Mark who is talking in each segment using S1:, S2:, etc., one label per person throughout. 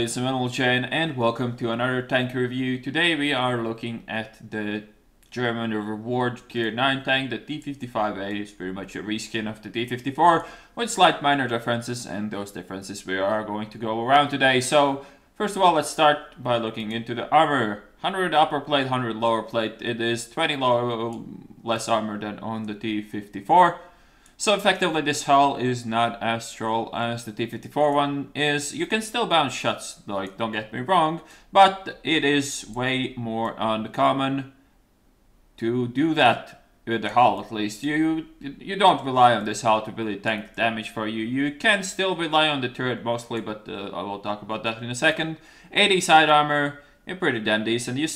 S1: ladies and gentlemen, and welcome to another tank review. Today we are looking at the German reward tier 9 tank. The T55A is pretty much a reskin of the T54 with slight minor differences, and those differences we are going to go around today. So first of all, let's start by looking into the armor. 100 upper plate, 100 lower plate. It is 20 less armor than on the T54. So effectively this hull is not as strong as the T54 one is. You can still bounce shots, like, don't get me wrong, but it is way more uncommon to do that with the hull, at least. You don't rely on this hull to really tank damage for you. You can still rely on the turret mostly, but I will talk about that in a second. 80 side armor. You're pretty damn decent. You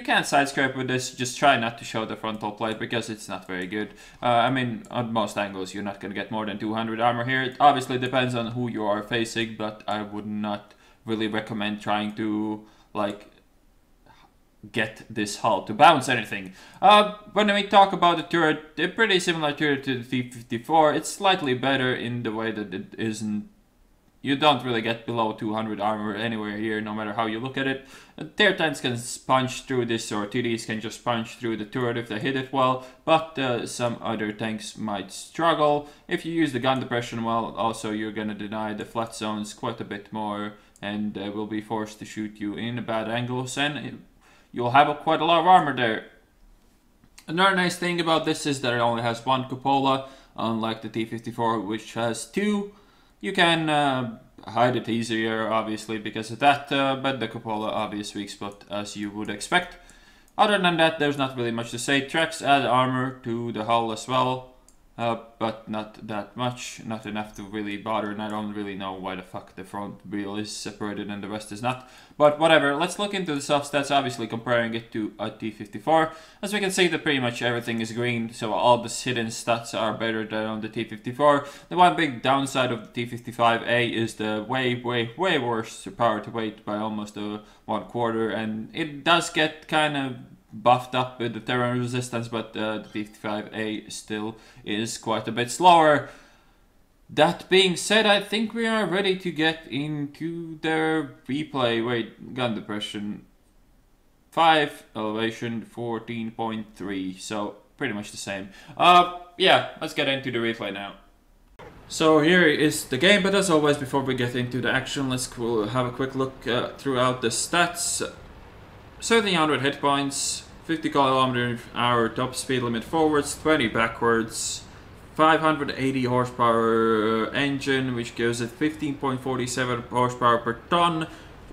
S1: can't side scrape with this. Just try not to show the frontal plate because it's not very good. I mean, on most angles you're not gonna get more than 200 armor here. It obviously depends on who you are facing, but I would not really recommend trying to like get this hull to bounce anything. When we talk about the turret, they're pretty similar to the T54. It's slightly better in the way that it isn't. You don't really get below 200 armor anywhere here, no matter how you look at it. Tier tanks can punch through this, or TDs can just punch through the turret if they hit it well, but some other tanks might struggle. If you use the gun depression well, also you're gonna deny the flat zones quite a bit more, and will be forced to shoot you in bad angles, and you'll have quite a lot of armor there. Another nice thing about this is that it only has one cupola, unlike the T54, which has two. You can hide it easier, obviously, because of that, but the cupola obvious weak spot, as you would expect. Other than that, there's not really much to say. Tracks add armor to the hull as well, but not that much, not enough to really bother, and I don't really know why the fuck the front wheel is separated and the rest is not. But whatever, let's look into the soft stats, obviously comparing it to a T54. As we can see that pretty much everything is green, so all the hidden stats are better than on the T54. The one big downside of the T55A is the way worse power to weight by almost 1/4, and it does get kind of buffed up with the terrain resistance, but the T55A still is quite a bit slower. That being said, I think we are ready to get into the replay. Wait, gun depression 5, elevation 14.3, so pretty much the same. Yeah, let's get into the replay now. So here is the game, but as always, before we get into the action, let's have a quick look throughout the stats. 1700 hit points, 50 km/h top speed limit forwards, 20 backwards, 580 horsepower engine, which gives it 15.47 horsepower per ton.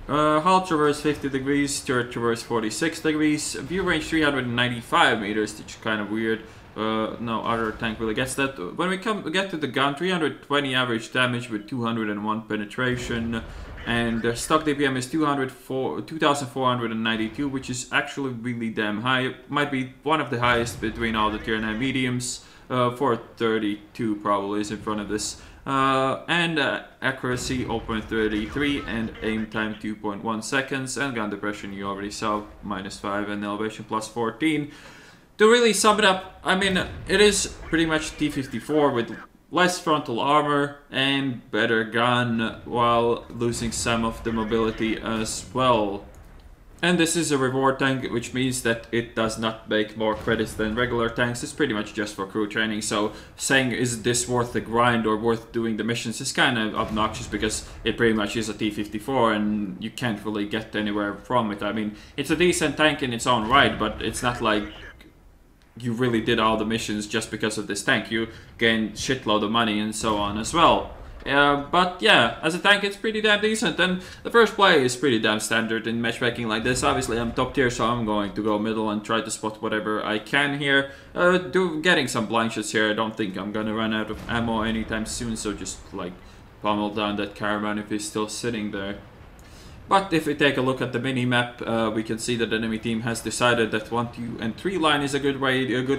S1: Hull traverse 50 degrees, turret traverse 46 degrees, view range 395 meters, which is kind of weird. No other tank really gets that. When we get to the gun, 320 average damage with 201 penetration, and the stock DPM is 2,492, which is actually really damn high. It might be one of the highest between all the tier 9 mediums. 432 probably is in front of this. And accuracy 0.33 and aim time 2.1 seconds, and gun depression you already saw, -5, and elevation +14. To really sum it up, I mean, it is pretty much T54 with less frontal armor and better gun, while losing some of the mobility as well. And this is a reward tank, which means that it does not make more credits than regular tanks. It's pretty much just for crew training, so saying is this worth the grind or worth doing the missions is kind of obnoxious, because it pretty much is a T54 and you can't really get anywhere from it. I mean, it's a decent tank in its own right, but it's not like you really did all the missions just because of this tank. You gain shitload of money and so on as well. But yeah, as a tank it's pretty damn decent, and the first play is pretty damn standard in matchmaking like this. Obviously I'm top tier, so I'm going to go middle and try to spot whatever I can here. Getting some blind shots here. I don't think I'm gonna run out of ammo anytime soon, so just like pummel down that caravan if he's still sitting there. But if we take a look at the mini-map, we can see that the enemy team has decided that 1, 2, and 3 line is a good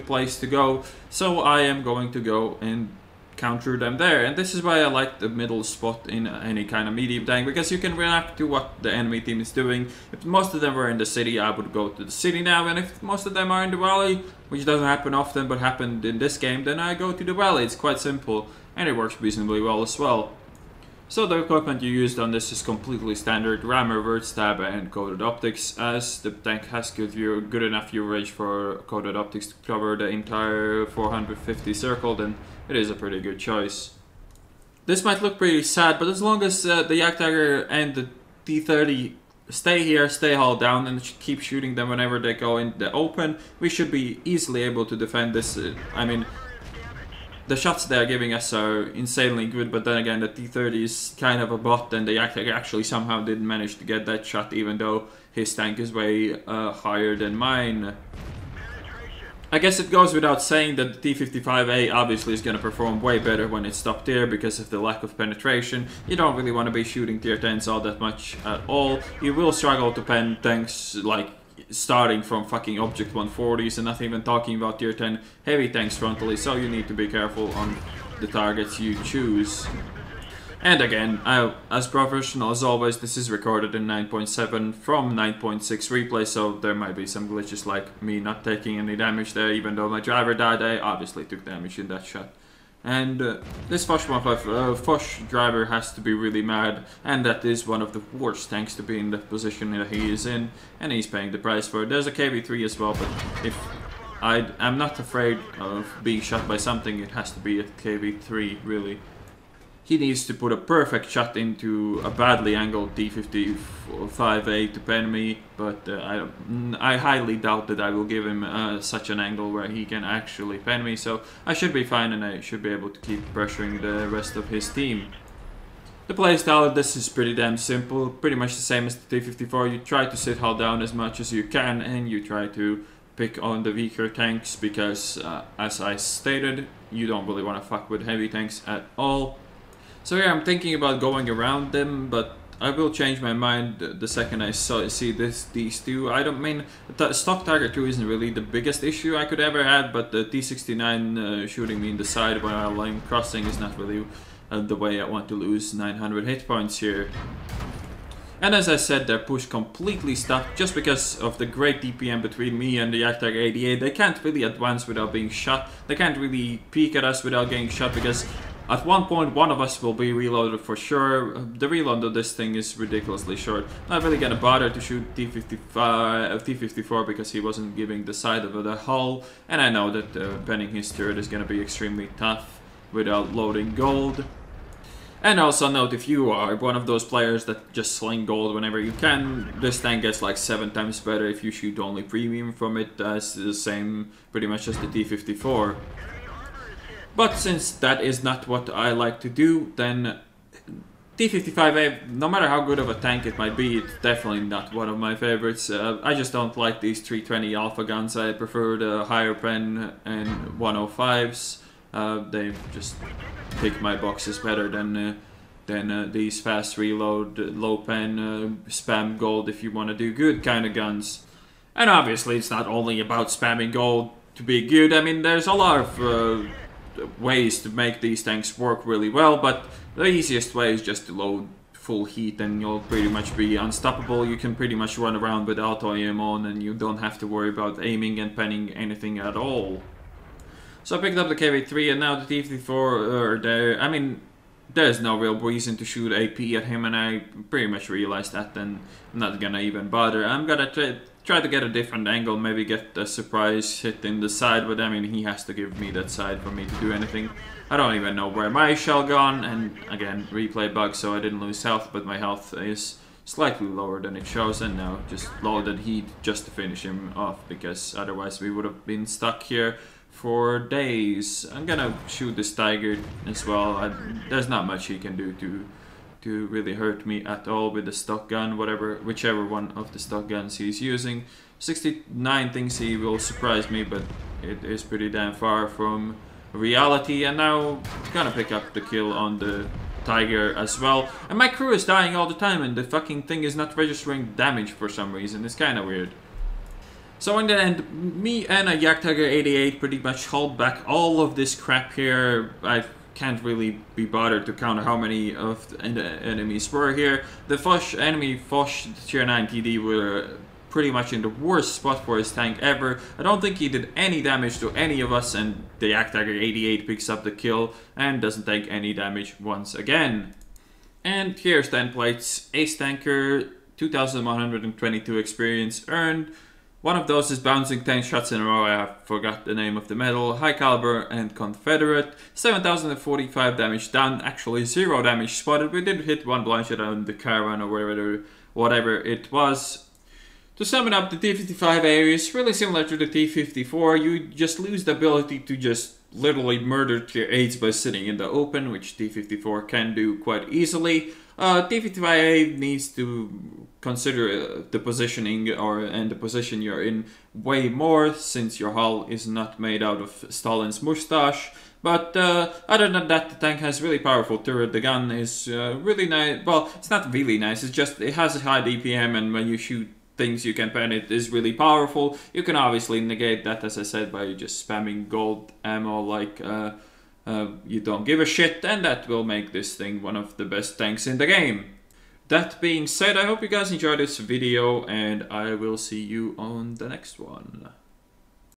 S1: place to go. So I am going to go and counter them there, and this is why I like the middle spot in any kind of medium tank, because you can react to what the enemy team is doing. If most of them were in the city, I would go to the city now, and if most of them are in the valley, which doesn't happen often but happened in this game, then I go to the valley. It's quite simple, and it works reasonably well as well. So the equipment you used on this is completely standard ram, reverse stab and coated optics, as the tank has good enough view range for coated optics to cover the entire 450 circle, then it is a pretty good choice. This might look pretty sad, but as long as the Jagdtiger and the T30 stay here, stay hull down, and keep shooting them whenever they go in the open, we should be easily able to defend this. I mean, the shots they're giving us are insanely good, but then again, the T30 is kind of a bot, and the Jagdtiger actually somehow didn't manage to get that shot, even though his tank is way higher than mine. I guess it goes without saying that the T55A obviously is going to perform way better when it's top tier because of the lack of penetration. You don't really want to be shooting tier 10s all that much at all. You will struggle to pen tanks like starting from fucking object 140s and not even talking about tier 10 heavy tanks frontally, so you need to be careful on the targets you choose. And again, as professional as always, this is recorded in 9.7 from 9.6 replay, so there might be some glitches like me not taking any damage there, even though my driver died. I obviously took damage in that shot. And this Foch driver has to be really mad, and that is one of the worst tanks to be in the position that he is in, and he's paying the price for it. There's a KV3 as well, but if I'm not afraid of being shot by something, it has to be a KV3, really. He needs to put a perfect shot into a badly angled T55A to pen me, but I highly doubt that I will give him such an angle where he can actually pen me, so I should be fine and I should be able to keep pressuring the rest of his team. The playstyle of this is pretty damn simple, pretty much the same as the T54. You try to sit hull down as much as you can, and you try to pick on the weaker tanks because, as I stated, you don't really want to fuck with heavy tanks at all. So yeah, I'm thinking about going around them, but I will change my mind the second I see these two. I don't mean, the stock Tiger 2 isn't really the biggest issue I could ever have, but the T69 shooting me in the side while I'm crossing is not really the way I want to lose 900 hit points here. And as I said, their push completely stopped just because of the great DPM between me and the Jagdtiger 88. They can't really advance without being shot. They can't really peek at us without getting shot because at one point, one of us will be reloaded for sure. The reload of this thing is ridiculously short. Not really gonna bother to shoot T54 because he wasn't giving the side of the hull. And I know that penning his turret is gonna be extremely tough without loading gold. And also note, if you are one of those players that just sling gold whenever you can, this tank gets like 7 times better if you shoot only premium from it, as the same pretty much as the T54. But since that is not what I like to do, then T55A, no matter how good of a tank it might be, it's definitely not one of my favorites. I just don't like these 320 alpha guns. I prefer the higher pen and 105s. They just tick my boxes better than these fast reload, low pen, spam gold if you want to do good kind of guns. And obviously it's not only about spamming gold to be good. I mean, there's a lot of ways to make these tanks work really well, but the easiest way is just to load full heat and you'll pretty much be unstoppable. You can pretty much run around with auto aim on and you don't have to worry about aiming and penning anything at all. So I picked up the KV3 and now the T54 there. I mean, there's no real reason to shoot AP at him, and I pretty much realized that, and I'm not gonna even bother. I'm gonna try to get a different angle, maybe get a surprise hit in the side, but I mean, he has to give me that side for me to do anything. I don't even know where my shell gone, and again, replay bug, so I didn't lose health, but my health is slightly lower than it shows, and now just loaded heat just to finish him off, because otherwise we would have been stuck here for days. I'm gonna shoot this Tiger as well. There's not much he can do to really hurt me at all with the stock gun, whichever one of the stock guns he's using. 69 thinks he will surprise me, but it is pretty damn far from reality. And now gonna pick up the kill on the Tiger as well. And my crew is dying all the time and the fucking thing is not registering damage for some reason. It's kind of weird. So in the end, me and a Jagdtiger 88 pretty much hold back all of this crap here. I can't really be bothered to count how many of the enemies were here. The enemy Foch tier 9 TD were pretty much in the worst spot for his tank ever. I don't think he did any damage to any of us, and the Jagdtiger 88 picks up the kill and doesn't take any damage once again. And here's the end plates. Ace Tanker, 2122 experience earned. One of those is bouncing 10 shots in a row, I forgot the name of the medal. High Caliber and Confederate. 7045 damage done, actually 0 damage spotted. We did hit one blind shot on the Caravan or whatever it was. To sum it up, the T55A is really similar to the T54. You just lose the ability to just literally murder tier 8s by sitting in the open, which T54 can do quite easily. T55A needs to consider the positioning and the position you're in way more, since your hull is not made out of Stalin's mustache. But other than that, the tank has really powerful turret. The gun is really nice. Well, it's not really nice. It's just it has a high DPM, and when you shoot things you can pen, it is really powerful. You can obviously negate that, as I said, by just spamming gold ammo like you don't give a shit, and that will make this thing one of the best tanks in the game. That being said, I hope you guys enjoyed this video, and I will see you on the next one.